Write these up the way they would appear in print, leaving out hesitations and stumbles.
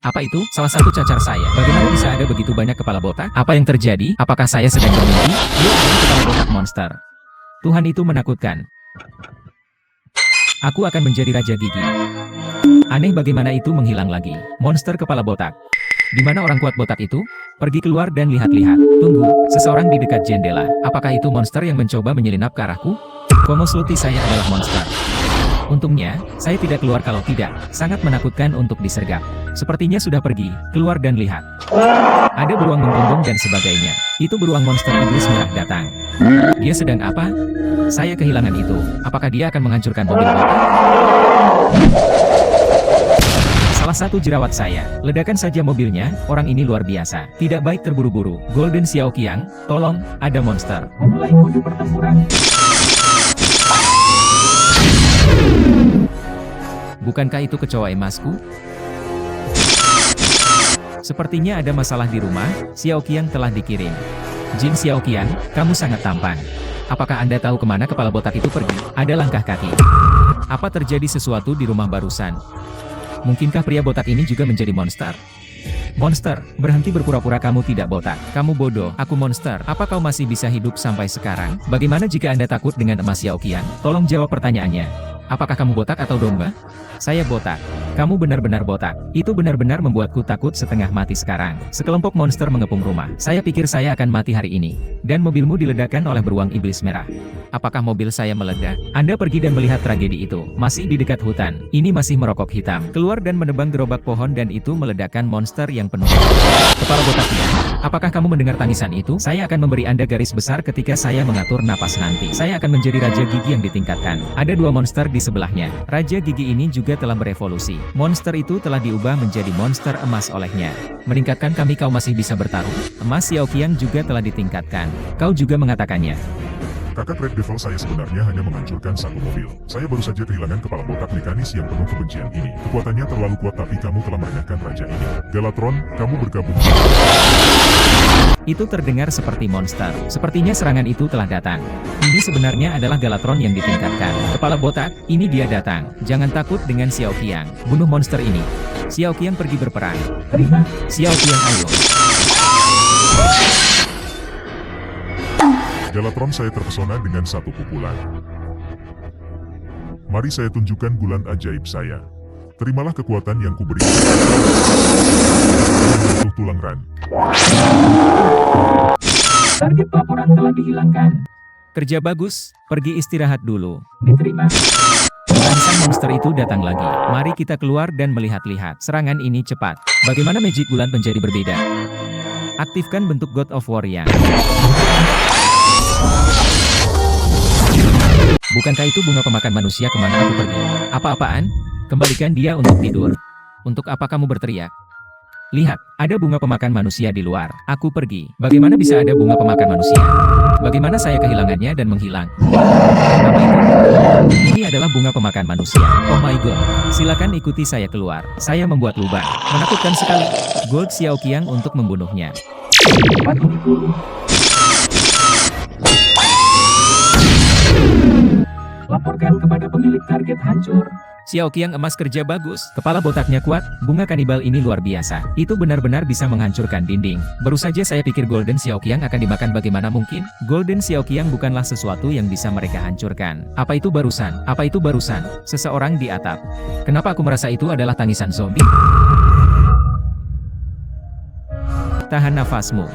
Apa itu? Salah satu cacar saya. Bagaimana bisa ada begitu banyak kepala botak? Apa yang terjadi? Apakah saya sedang bermimpi? Yuk, kepala botak monster. Tuhan, itu menakutkan. Aku akan menjadi Raja Gigi. Aneh, bagaimana itu menghilang lagi? Monster kepala botak. Di mana orang kuat botak itu? Pergi keluar dan lihat-lihat. Tunggu, seseorang di dekat jendela. Apakah itu monster yang mencoba menyelinap ke arahku? Komosluti, saya adalah monster. Untungnya, saya tidak keluar, kalau tidak, sangat menakutkan untuk disergap. Sepertinya sudah pergi, keluar dan lihat. Ada beruang menggonggong dan sebagainya. Itu beruang monster iblis merah datang. Dia sedang apa? Saya kehilangan itu. Apakah dia akan menghancurkan mobil botak? Salah satu jerawat saya. Ledakan saja mobilnya, orang ini luar biasa. Tidak baik terburu-buru. Golden Xiaoqiang, tolong, ada monster. Mulai kode pertempuran. Bukankah itu kecoa emasku? Sepertinya ada masalah di rumah. Xiaoqiang telah dikirim. Jin Xiaoqiang, kamu sangat tampan. Apakah Anda tahu kemana kepala botak itu pergi? Ada langkah kaki. Apa terjadi sesuatu di rumah barusan? Mungkinkah pria botak ini juga menjadi monster? Monster, berhenti berpura-pura kamu tidak botak. Kamu bodoh, aku monster. Apa kau masih bisa hidup sampai sekarang? Bagaimana jika Anda takut dengan emas Xiaoqiang? Tolong jawab pertanyaannya. Apakah kamu botak atau domba? Saya botak. Kamu benar-benar botak. Itu benar-benar membuatku takut setengah mati sekarang. Sekelompok monster mengepung rumah. Saya pikir saya akan mati hari ini. Dan mobilmu diledakkan oleh beruang iblis merah. Apakah mobil saya meledak? Anda pergi dan melihat tragedi itu. Masih di dekat hutan. Ini masih merokok hitam. Keluar dan menebang gerobak pohon dan itu meledakkan monster yang penuh. Kepala botaknya. Apakah kamu mendengar tangisan itu? Saya akan memberi Anda garis besar ketika saya mengatur napas nanti. Saya akan menjadi Raja Gigi yang ditingkatkan. Ada dua monster di sebelahnya. Raja Gigi ini juga telah berevolusi. Monster itu telah diubah menjadi monster emas olehnya. Meningkatkan kami, kau masih bisa bertarung. Emas Xiaoqiang juga telah ditingkatkan. Kau juga mengatakannya. Kakak Red Devil, saya sebenarnya hanya menghancurkan satu mobil. Saya baru saja kehilangan kepala botak mekanis yang penuh kebencian ini. Kekuatannya terlalu kuat, tapi kamu telah merendahkan raja ini. Galatron, kamu bergabung. Itu terdengar seperti monster. Sepertinya serangan itu telah datang. Ini sebenarnya adalah Galatron yang ditingkatkan. Kepala botak, ini dia datang. Jangan takut dengan Xiaoqiang. Bunuh monster ini. Xiaoqiang pergi berperang. Xiaoqiang, ayo. Galatron, saya terpesona dengan satu pukulan. Mari saya tunjukkan bulan ajaib saya. Terimalah kekuatan yang kuberi. Untuk tulang ran. Target laporan telah dihilangkan. Kerja bagus, pergi istirahat dulu. Diterima. Barisan monster itu datang lagi. Mari kita keluar dan melihat-lihat. Serangan ini cepat. Bagaimana magic bulan menjadi berbeda? Aktifkan bentuk God of War yang. Bukankah itu bunga pemakan manusia? Kemana aku pergi? Apa-apaan? Kembalikan dia untuk tidur. Untuk apa kamu berteriak? Lihat, ada bunga pemakan manusia di luar. Aku pergi. Bagaimana bisa ada bunga pemakan manusia? Bagaimana saya kehilangannya dan menghilang? Apa itu? Ini adalah bunga pemakan manusia. Oh my god. Silakan ikuti saya keluar. Saya membuat lubang. Menakutkan sekali. Gold Xiaoqiang untuk membunuhnya. Laporkan kepada pemilik target hancur. Xiaoqiang emas, kerja bagus. Kepala botaknya kuat. Bunga kanibal ini luar biasa. Itu benar-benar bisa menghancurkan dinding. Baru saja saya pikir Golden Xiaoqiang akan dimakan, bagaimana mungkin? Golden Xiaoqiang bukanlah sesuatu yang bisa mereka hancurkan. Apa itu barusan? Apa itu barusan? Seseorang di atap. Kenapa aku merasa itu adalah tangisan zombie? Tahan nafasmu.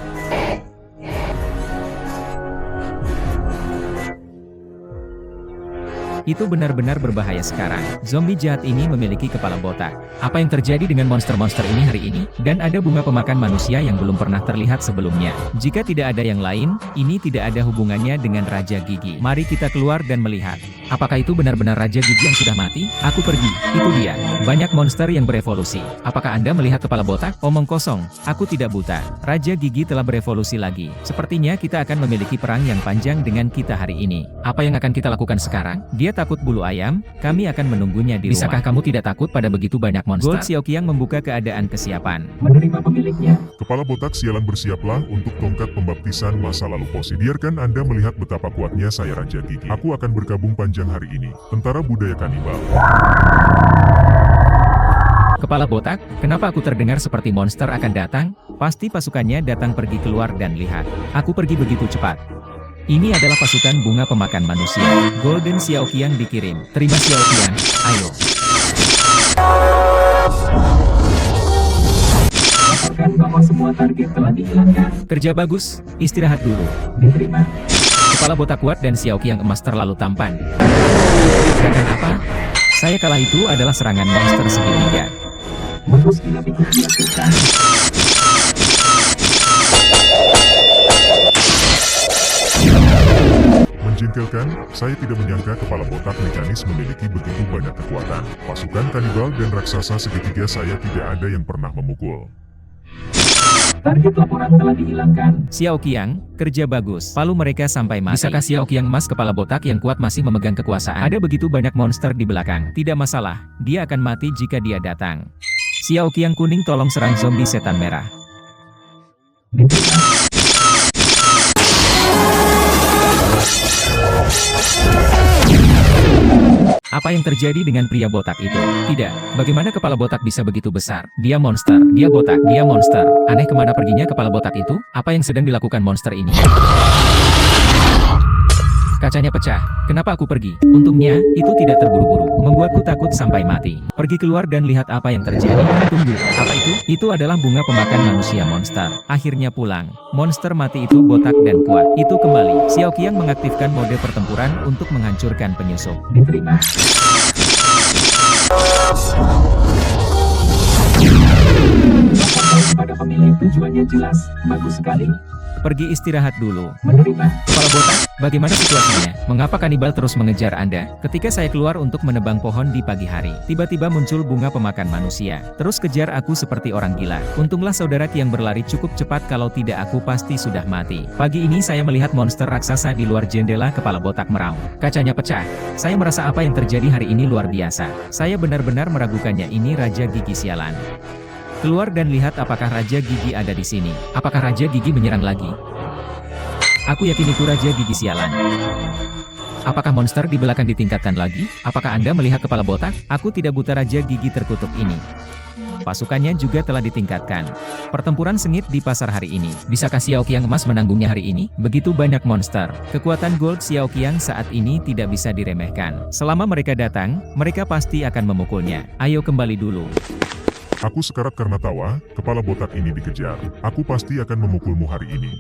Itu benar-benar berbahaya sekarang. Zombie jahat ini memiliki kepala botak. Apa yang terjadi dengan monster-monster ini hari ini? Dan ada bunga pemakan manusia yang belum pernah terlihat sebelumnya. Jika tidak ada yang lain, ini tidak ada hubungannya dengan Raja Gigi. Mari kita keluar dan melihat. Apakah itu benar-benar Raja Gigi yang sudah mati? Aku pergi. Itu dia. Banyak monster yang berevolusi. Apakah Anda melihat kepala botak? Omong kosong. Aku tidak buta. Raja Gigi telah berevolusi lagi. Sepertinya kita akan memiliki perang yang panjang dengan kita hari ini. Apa yang akan kita lakukan sekarang? Dia takut bulu ayam, kami akan menunggunya di rumah. Bisakah kamu tidak takut pada begitu banyak monster? Gold Xiaoqiang membuka keadaan kesiapan. Menerima pemiliknya. Kepala botak, sialan, bersiaplah untuk tongkat pembaptisan masa lalu posi. Biarkan Anda melihat betapa kuatnya saya Raja Gigi. Aku akan bergabung panjang hari ini. Tentara budaya kanibal. Kepala botak, kenapa aku terdengar seperti monster akan datang? Pasti pasukannya datang pergi keluar dan lihat. Aku pergi begitu cepat. Ini adalah pasukan bunga pemakan manusia. Golden Xiaoqiang dikirim. Terima Xiaoqiang, ayo. Laporkan bahwa semua target telah dihilangkan. Kerja bagus, istirahat dulu. Diterima. Kepala botak kuat dan Xiaoqiang emas terlalu tampan. Gerakan apa? Saya kalah, itu adalah serangan monster segitiga. Bagus bila ikut dilakukan. Menjengkelkan, saya tidak menyangka kepala botak mekanis memiliki begitu banyak kekuatan. Pasukan kanibal dan raksasa segitiga saya tidak ada yang pernah memukul. Target laporan telah dihilangkan. Xiaoqiang, kerja bagus. Palu mereka sampai mati. Bisakah Xiaoqiang emas kepala botak yang kuat masih memegang kekuasaan? Ada begitu banyak monster di belakang. Tidak masalah, dia akan mati jika dia datang. Xiaoqiang kuning tolong serang zombie setan merah. Diterima. Apa yang terjadi dengan pria botak itu? Tidak, bagaimana kepala botak bisa begitu besar? Dia monster, dia botak, dia monster. Aneh, kemana perginya kepala botak itu? Apa yang sedang dilakukan monster ini? Kacanya pecah. Kenapa aku pergi? Untungnya, itu tidak terburu-buru. Membuatku takut sampai mati. Pergi keluar dan lihat apa yang terjadi. Tunggu, apa itu? Itu adalah bunga pemakan manusia monster. Akhirnya pulang. Monster mati itu botak dan kuat. Itu kembali. Xiaoqiang mengaktifkan mode pertempuran untuk menghancurkan penyusup. Diterima. Laporkan kepada pemilik, tujuannya jelas. Bagus sekali. Pergi istirahat dulu. Menerima. Kepala botak, bagaimana situasinya? Mengapa kanibal terus mengejar Anda? Ketika saya keluar untuk menebang pohon di pagi hari, tiba-tiba muncul bunga pemakan manusia. Terus kejar aku seperti orang gila. Untunglah saudara yang berlari cukup cepat, kalau tidak aku pasti sudah mati. Pagi ini saya melihat monster raksasa di luar jendela. Kepala botak meraung. Kacanya pecah. Saya merasa apa yang terjadi hari ini luar biasa. Saya benar-benar meragukannya. Ini Raja Gigi sialan. Keluar dan lihat apakah Raja Gigi ada di sini. Apakah Raja Gigi menyerang lagi? Aku yakin itu Raja Gigi sialan. Apakah monster di belakang ditingkatkan lagi? Apakah Anda melihat kepala botak? Aku tidak buta, Raja Gigi terkutuk ini. Pasukannya juga telah ditingkatkan. Pertempuran sengit di pasar hari ini. Bisakah Xiaoqiang emas menanggungnya hari ini? Begitu banyak monster. Kekuatan gold Xiaoqiang saat ini tidak bisa diremehkan. Selama mereka datang, mereka pasti akan memukulnya. Ayo kembali dulu. Aku sekarat karena tawa, kepala botak ini dikejar. Aku pasti akan memukulmu hari ini.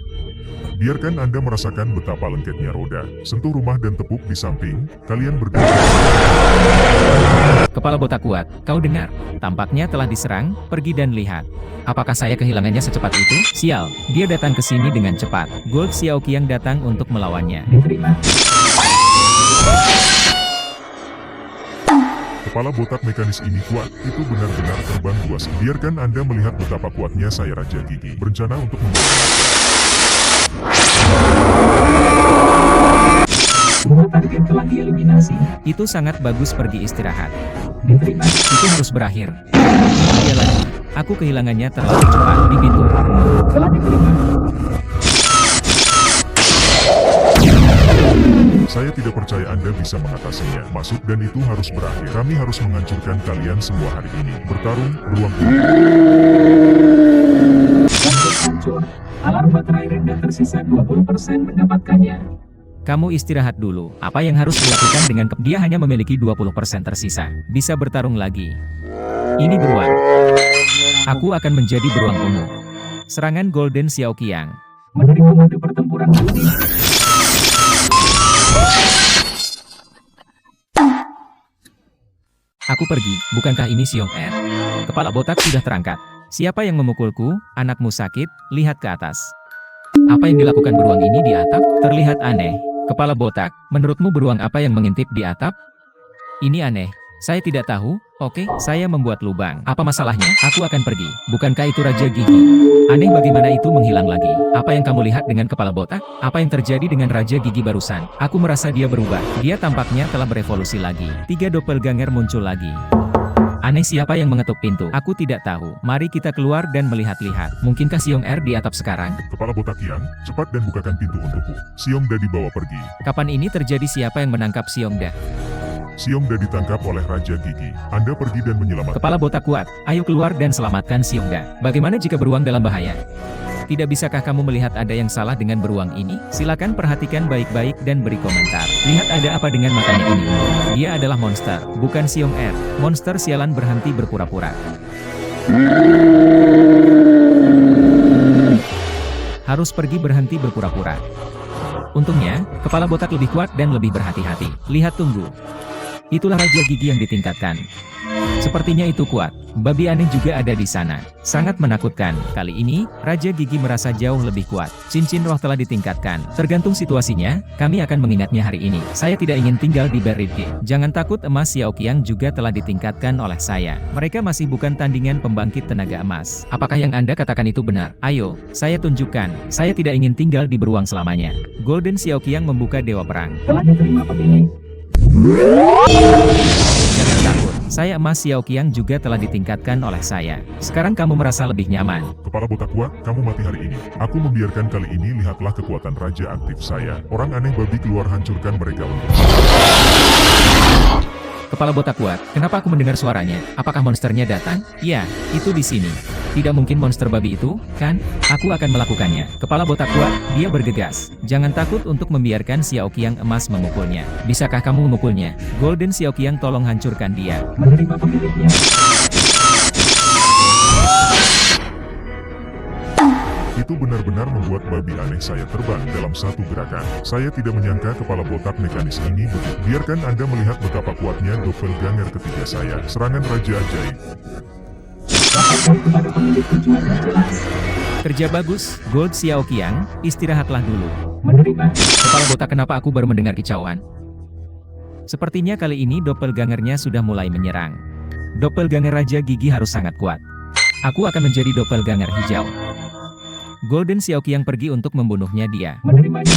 Biarkan Anda merasakan betapa lengketnya roda. Sentuh rumah dan tepuk di samping, kalian berdua. Kepala botak kuat, kau dengar? Tampaknya telah diserang, pergi dan lihat. Apakah saya kehilangannya secepat itu? Sial, dia datang ke sini dengan cepat. Gold Xiaoqiang datang untuk melawannya. Diterima. Kepala botak mekanis ini kuat, itu benar-benar terbang luas. Biarkan Anda melihat betapa kuatnya saya Raja Gigi. Berencana untuk Semua target telah dieliminasi. Itu sangat bagus, pergi istirahat. Diterima. Itu harus berakhir. Dia lagi. Aku kehilangannya terlalu cepat di pintu. Telah diterima. Saya tidak percaya Anda bisa mengatasinya. Masuk dan itu harus berakhir. Kami harus menghancurkan kalian semua hari ini. Bertarung, beruang putih. Target hancur. Alarm baterai rendah tersisa 20% mendapatkannya. Kamu istirahat dulu. Apa yang harus dilakukan dengan dia hanya memiliki 20% tersisa. Bisa bertarung lagi. Ini beruang. Aku akan menjadi beruang ungu. Serangan Golden Xiaoqiang. Menerima mode pertempuran putih. Aku pergi, bukankah ini Xiong-er? Kepala botak sudah terangkat. Siapa yang memukulku? Anakmu sakit, lihat ke atas. Apa yang dilakukan beruang ini di atap? Terlihat aneh. Kepala botak, menurutmu beruang apa yang mengintip di atap? Ini aneh. Saya tidak tahu. Oke, saya membuat lubang. Apa masalahnya? Aku akan pergi. Bukankah itu Raja Gigi? Aneh, bagaimana itu menghilang lagi? Apa yang kamu lihat dengan kepala botak? Apa yang terjadi dengan Raja Gigi barusan? Aku merasa dia berubah. Dia tampaknya telah berevolusi lagi. 3 doppelganger muncul lagi. Aneh, siapa yang mengetuk pintu? Aku tidak tahu. Mari kita keluar dan melihat-lihat. Mungkinkah Xiong-er di atap sekarang? Kepala botak Yang, cepat dan bukakan pintu untukku. Xiongda dibawa pergi. Kapan ini terjadi? Siapa yang menangkap Xiongda? Xiongda ditangkap oleh Raja Gigi. Anda pergi dan menyelamatkan. Kepala botak kuat, ayo keluar dan selamatkan Xiongda. Bagaimana jika beruang dalam bahaya? Tidak bisakah kamu melihat ada yang salah dengan beruang ini? Silakan perhatikan baik-baik dan beri komentar. Lihat ada apa dengan matanya ini. Dia adalah monster, bukan Xiong Er. Monster sialan berhenti berpura-pura. Harus pergi berhenti berpura-pura. Untungnya, kepala botak lebih kuat dan lebih berhati-hati. Lihat tunggu. Itulah Raja Gigi yang ditingkatkan. Sepertinya itu kuat. Babi aneh juga ada di sana. Sangat menakutkan. Kali ini, Raja Gigi merasa jauh lebih kuat. Cincin roh telah ditingkatkan. Tergantung situasinya, kami akan mengingatnya hari ini. Saya tidak ingin tinggal di Berridge. Jangan takut, emas Xiaoqiang juga telah ditingkatkan oleh saya. Mereka masih bukan tandingan pembangkit tenaga emas. Apakah yang Anda katakan itu benar? Ayo, saya tunjukkan. Saya tidak ingin tinggal di beruang selamanya. Golden Xiaoqiang membuka Dewa Perang. Telah diterima pemilih. Jangan takut, saya emas Xiaoqiang juga telah ditingkatkan oleh saya. Sekarang kamu merasa lebih nyaman. Kepala botak kuat, kamu mati hari ini. Aku membiarkan kali ini. Lihatlah kekuatan raja aktif saya. Orang aneh babi keluar, hancurkan mereka untuk. Kepala botak kuat, kenapa aku mendengar suaranya? Apakah monsternya datang? Ya, itu di sini. Tidak mungkin monster babi itu, kan? Aku akan melakukannya. Kepala botak kuat, dia bergegas. Jangan takut untuk membiarkan Xiaoqiang emas memukulnya. Bisakah kamu memukulnya? Golden Xiaoqiang, tolong hancurkan dia. Menerima pemilihnya. Itu benar-benar membuat babi aneh saya terbang dalam satu gerakan. Saya tidak menyangka kepala botak mekanis ini begitu. Biarkan Anda melihat betapa kuatnya doppelganger ketiga saya. Serangan Raja Ajaib. Laporkan kepada pemilik tujuan yang jelas. Kerja bagus, Gold Xiaoqiang, istirahatlah dulu. Menerima. Kepala botak, kenapa aku baru mendengar kicauan? Sepertinya kali ini doppelgangernya sudah mulai menyerang. Doppelganger Raja Gigi harus sangat kuat. Aku akan menjadi doppelganger hijau. Golden Xiaoqiang pergi untuk membunuhnya dia. Menerimanya.